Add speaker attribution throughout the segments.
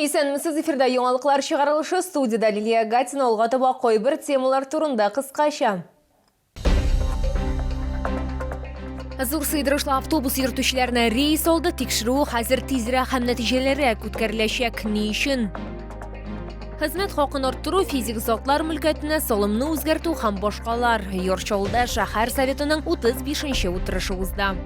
Speaker 1: Исәнмесез, эфирда яңалыклар чыгарылышы, студияда Лилия Гатина олға таба койбір темалар турында кыскача. Зур сыйдырышлы автобус йөртүчеләренә рейс алды, тикшерү хәзер тизрәк һәм нәтиҗәләре күтәреләчәк. Ни өчен? Хезмәт хакын арттыру, физик затлар мөлкәтенә салымны үзгәртү һәм башкалар. Йорчалда шәһәр советының 35-нче утырышы узды.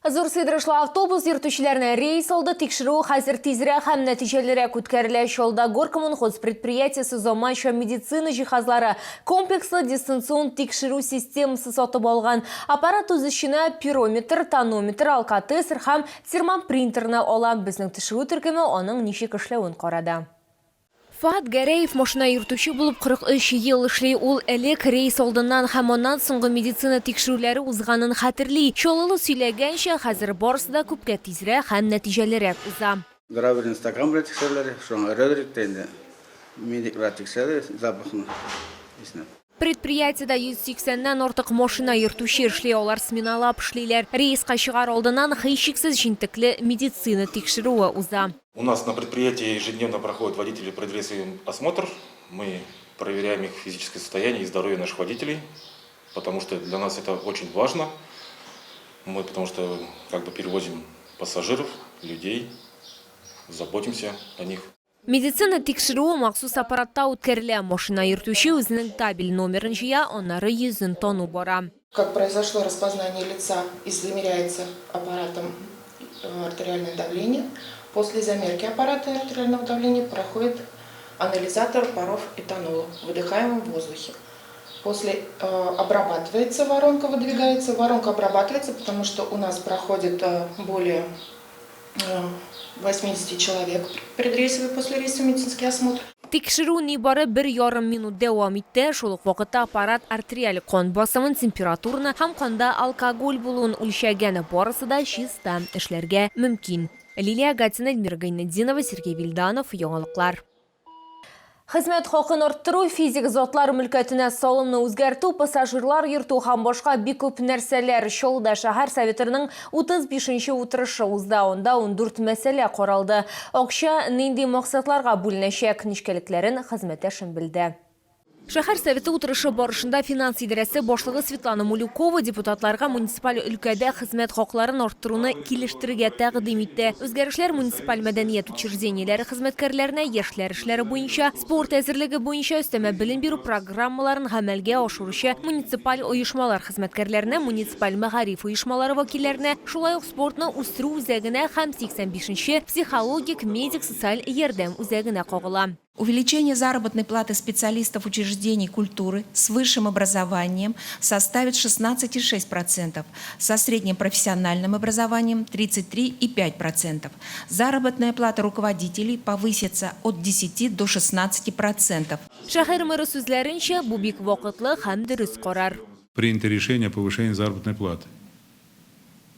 Speaker 1: Зур сыйдырышлы автобус йөртүчеләренә рейс алды, тикшерү хәзер тизрәк һәм нәтиҗәләре күтәреләчәк. Шулда Горкоммунхоз предприятиесе заманча медицина җиһазлары комплекслы дистанцион тикшерү системасы сатып алган. Аппарат үз эченә пирометр, тонометр, алкотестер һәм термопринтерны ала. Безнең тикшерү төркеме аның ничек эшләвен карады. Фат Гәрәев машина йөртүче булып 43 ел эшли. Ул элек рейс алдыннан һәм аннан соңгы медицина тикшерүләре узганын хәтерли. Чолылы сөйләгәнчә, хәзер барысы да күпкә тизрәк һәм нәтиҗәлерәк уза.
Speaker 2: Гравирин стакан белән тикшерүләре, шуңа рödrикте инде медиклар тикшерде, запахны исенә.
Speaker 1: Предприятиедә 180-нән артык машина йөртүче эшли, алар сменалап эшлиләр. Рейска чыгар алдыннан һичшиксез җинтекле медицина тикшерүе уза.
Speaker 3: У нас на предприятии ежедневно проходят водители предварительный осмотр. Мы проверяем их физическое состояние и здоровье наших водителей, потому что для нас это очень важно. Потому что перевозим пассажиров, людей, заботимся о них.
Speaker 1: Медицина тикшерүе махсус аппаратта үткәрелә. Машина йөртүче үзенең табель номерын җыя, аннары йөзен тану бара.
Speaker 4: Как произошло распознание лица, измеряется аппаратом артериальное давление. После замерки аппарата артериального давления проходит анализатор паров этанола в выдыхаемом воздухе. После обрабатывается воронка, выдвигается. Воронка обрабатывается, потому что у нас проходит более 80 человек предрейсовый, послерейсовый медицинский осмотр.
Speaker 1: Тикшерү нибары 1,5 минут дәвам итте. Шул ук вакытта аппарат артериаль кан басымын, температураны һәм канда алкоголь булуын үлчәгән. Барысы да чиста эшләргә мөмкин. Лилия Гатина, Эльмира Гайнетдинова, Сергей Вильданов, яңалыклар. Хезмәт хакын арттыру, физик затлар мөлкәтенә салымны үзгәртү, пассажирлар йөртү һәм башка бик күп нәрсәләр. Чолда шәһәр советының 35-нче утырышы узды. Онда 14 мәсьәлә каралды. Акча нинди максатларга бүленәчәк, ничкәлекләрен хезмәттәшем белде. Шәһәр советы утырышы барышында финанс идарәсе башлыгы Светлана Мулюкова депутатларга муниципаль өлкәдә хезмәт хакларын арттыруны килештерергә тәкъдим итте. Үзгәрешләр муниципаль мәдәният учреждениеләре хезмәткәрләренә яшьләр эшләре буенча, спорт әзерлеге буенча өстәмә белем бирү программаларын гамәлгә ашыручы муниципаль оешмалар хезмәткәрләренә, муниципаль мәгариф оешмалары вәкилләренә, шулай ук спортны үстерү үзәгенә һәм 85-нче психологик, медик, социаль ярдәм үзәгенә кагыла.
Speaker 5: Увеличение заработной платы специалистов учреждений культуры с высшим образованием составит 16,6%, со средним профессиональным образованием 33,5%. Заработная плата руководителей повысится от 10 до 16%.
Speaker 1: Шәһәр мэры сүзләренчә, бу бик вакытлы һәм дөрес карар.
Speaker 6: Принято решение о повышении заработной платы.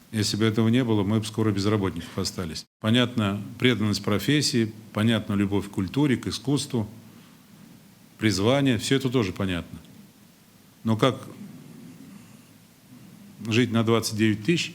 Speaker 6: Если бы этого не было, мы бы скоро без работников остались. Понятно преданность профессии, понятна любовь к культуре, к искусству, призвание. Все это тоже понятно. Но как жить на 29 тысяч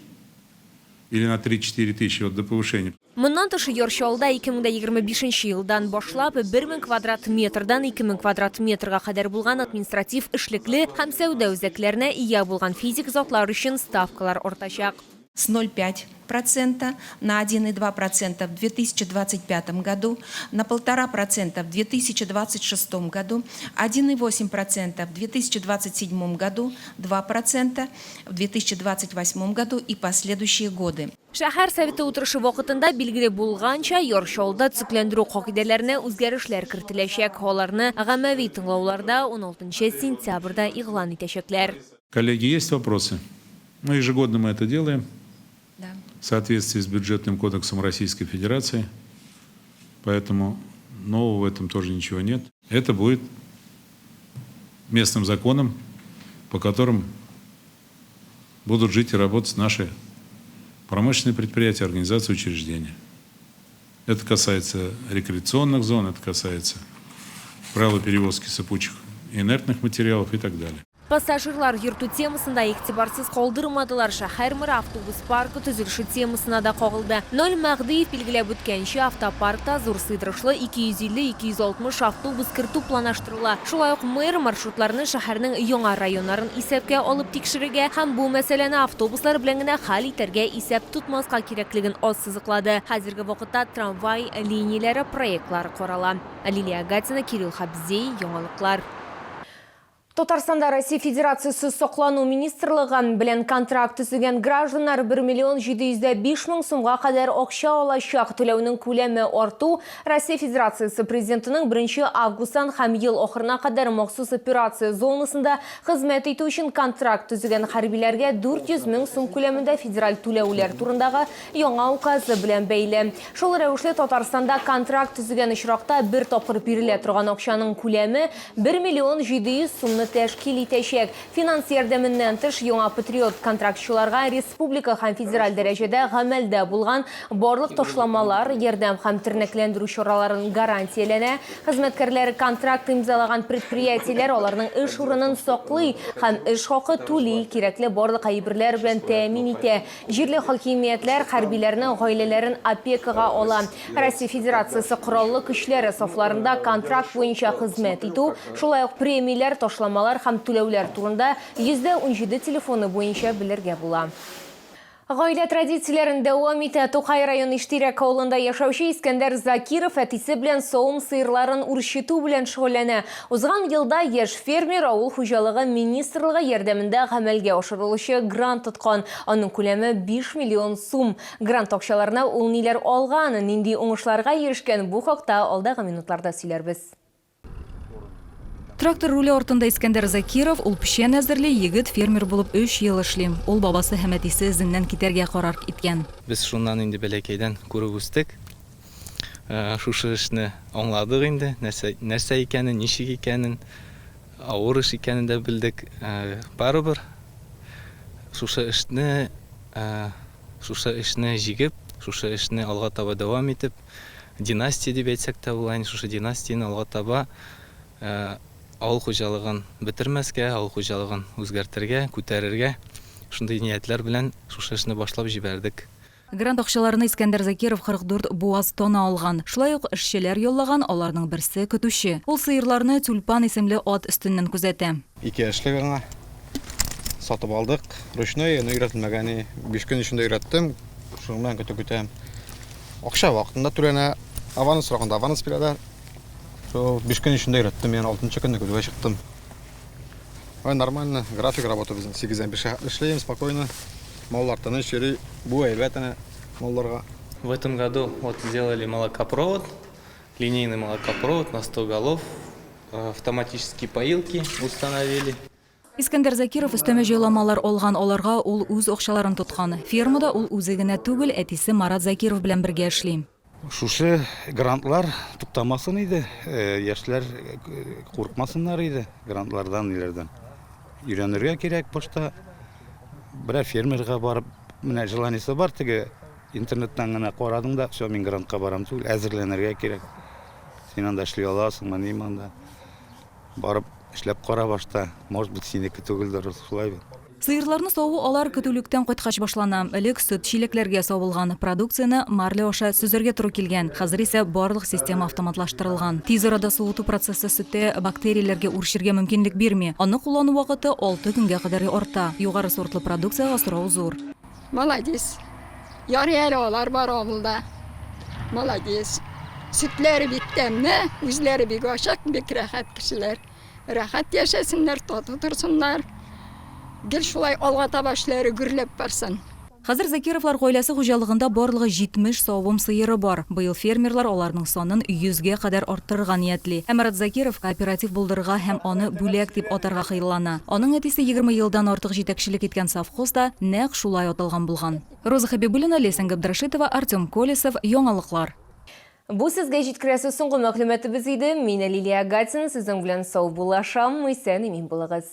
Speaker 6: или на 3-4 тысячи до повышения?
Speaker 1: Моннан тыш Йорчалда 2025 елдан башлап 1000 квадрат метрдан 2000 квадрат метрга кадәр булган административ эшлекле һәм сәүдә үзәкләренә ия булган физик затлар өчен ставкалар артачак.
Speaker 5: С 0,5% на 1,2% в 2025 году, на 1,5% в 2026 году, 1,8% в 2027 году, 2% в 2028 году и последующие годы.
Speaker 1: Шәһәр советы утырышы вакытында билгеле булганча, Йорчалда циклендерү кагыйдәләренә үзгәрешләр кертеләчәк. Аларны гамәви тыңлауларда 16 сентябрьдә игълан итәчәкләр.
Speaker 6: Коллеги, есть вопросы? Ежегодно мы это делаем.
Speaker 5: Да.
Speaker 6: В соответствии с бюджетным кодексом Российской Федерации. Поэтому нового в этом тоже ничего нет. Это будет местным законом, по которым будут жить и работать наши промышленные предприятия, организации, учреждения. Это касается рекреационных зон, это касается правил перевозки сыпучих инертных материалов и так далее.
Speaker 1: Пассажирлар йөртү темасында игътибарсыз калдырмадылар. Шәһәр мэры автобус паркы төзелеше темасына да кагылды. Ноль Мәгдиев билгеләп үткәнчә автопаркта зур сыйдырышлы 250-260 автобус кертү планлаштырыла. Шулай ук мэр маршрутларны шәһәрнең яңа районнарын исәпкә алып тикшерергә һәм бу мәсьәләне автобуслар белән генә хәл итәргә исәп тотмаска кирәклеген ассызыклады. Хәзерге вакытта трамвай линияләре проектлары карала. Лилия Гатина, Кирилл Хабзей, яңалыклар. Татарстанда Россия Федерациясы саклану министрлыгы белән контракт төзегән гражданнар 1,705,000 сумга кадәр акча алачак. Түләүнең күләме арту Россия Федерациясы президентының 1 августтан һәм ел ахырына кадәр махсус операция зонасында хезмәт итү өчен контракт төзегән хәрбиләргә 400,000 сум күләмендә федераль түләүләр турындагы яңа указы белән бәйле. Шул рәвешле Татарстанда контракт төзегән очракта бер тапкыр бирелә торган акчаның күләме 1,700,000 сумны тәшкил итәчәк. Финанс ярдәменнән тыш яңа патриот контрактчыларга республика һәм федераль дәрәҗәдә гамәлдә булган барлык ташламалар, ярдәм һәм тернәкләндерү чараларын гарантияләнә. Хезмәткәрләр контракт имзалаган предприятиеләр аларның эш урынын саклый һәм эш хакы түли, кирәкле барлык әйберләр белән тәэмин итә. Җирле хакимиятләр хәрбиләрнең гаиләләрен опекага ала. Россия Федерациясы кораллы көчләре сафларында контракт буенча хезмәт итү, шулай ук премияләр, ташламалар һәм түләүләр турында 117 телефоны буенча белергә була. Гаилә традицияләрен дәвам итә. Тукай районы Иштирәк авылында яшәүче Искәндәр Закиров әтисе белән савым сыерларын үрчетү белән шөгыльләнә. Узган елда яшь фермер авыл хуҗалыгы министрлыгы ярдәмендә гамәлгә ашырылучы грант тоткан. Аның күләме 5 миллион сум. Грант акчаларына ул ниләр алган, нинди уңышларга ирешкән, бу хакта алдагы минутларда сөйләрбез.
Speaker 7: Трактор руле артында Искәндәр Закиров ул печән әзерли егет фермер булып 3 ел эшли. Ул бабасы һәм әтисе эзеннән китәргә карар иткән.
Speaker 8: Без шуннан инде бәләкәйдән күреп үстек. Шушы эшне аңладык инде, нәрсә икәнен, ничек икәнен, авыр эш икәнен дә белдек. Барыбер шушы эшне җигеп, шушы эшне алга таба дәвам итеп, династия дип әйтсәк тә була, шушы династияны алга таба авыл хуҗалыгын бетермәскә, авыл хуҗалыгын үзгәртергә, күтәрергә, шундый ниятләр белән шушы эшне башлап җибәрдек.
Speaker 7: Грант акчаларını Искәндәр Закиров 44 буаз тонна алган. Шулай ук эшчеләр йоллаган, аларның берсе көтүче. Ул сыерларны Тюльпан исемле ат өстеннән күзәтә.
Speaker 9: 2 эшлек аңа сатып алдык. Ручной өйрәтмәгән, 5 көн эчендә өйрәттем. Шуңнан көтәм. Акча вакытында түләнә, аванс сораганда аванс бирәләр. 5 көн эчендә өйрәттем, яны 6-нчы көнне көтүгә чыктым. Нормально, график работы безнең 8-5 эшләйм спокойно. Маллар тыныч йөри, бу әйбәтенә малларга.
Speaker 8: В этом году вот сделали молокопровод, линейный молокопровод на 100 голов, автоматические поилки установили.
Speaker 7: Искәндәр Закиров өстәмә җайламалар алган, аларга ул үз акчаларын тоткан. Фермада ул үзе генә түгел, әтисе Марат Закиров белән бергә эшли.
Speaker 9: Шушы грантлар туктамасын иде, яшьләр курыкмасыннар иде грантлардан, ниләрдән. Өйрәнергә кирәк башта. Бер фермерга барып, менә желаниесе бар, теге интернеттан гына карадым да, всё, мин грантка барам түгел, әзерләнергә кирәк. Син анда эшли аласыңмы, нимә анда? Барып эшләп кара башта, может быть, синеке түгелдер, шулай бит.
Speaker 7: Сыерларны саву алар көтүлектән кайткач башлана. Элек сөт чиләкләргә савылган, продукцияны марле аша сүзәргә туры килгән. Хәзер исә барлык система автоматлаштырылган. Тиз арада суыту процессы сөттә бактерияләргә үрчергә мөмкинлек бирми. Аны куллану вакыты 6 көнгә кадәр арта. Югары сортлы продукцияга сорау зур.
Speaker 10: Молодец. Ярый әле алар бар авылда. Молодец. Сөтләре бик тәмле, үзләре бик ачык, бик рәхәт кешеләр. Рәхәт яшәсеннәр, тату торсыннар. Гел шулай алга таба эшләре гөрләп барсын.
Speaker 7: Хәзер Закировлар гаиләсе хуҗалыгында барлыгы 70 савым сыеры бар. Быел фермерлар аларның санын 100гә кадәр арттырырга ниятли. Марат Закиров кооператив булдырырга һәм аны бүләк дип атарга хыйлана. Аның әтисе 20 елдан артык җитәкчелек иткән совхозда нәкъ шулай аталган булган. Роза Хабибуллина, Лесен Габдрашитова, Артем Колесов, яңалыклар.
Speaker 1: Бу сезгә җиткерәсе соңгы мәгълүматыбыз иде. Мин Лилия Гатина, сезнең белән сау булашам. Исән имин булыгыз.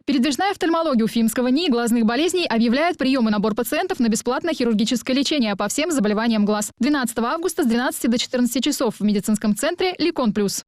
Speaker 11: Передвижная офтальмология Уфимского НИИ глазных болезней объявляет прием и набор пациентов на бесплатное хирургическое лечение по всем заболеваниям глаз. 12 августа с 12 до 14 часов в медицинском центре «Ликон Плюс».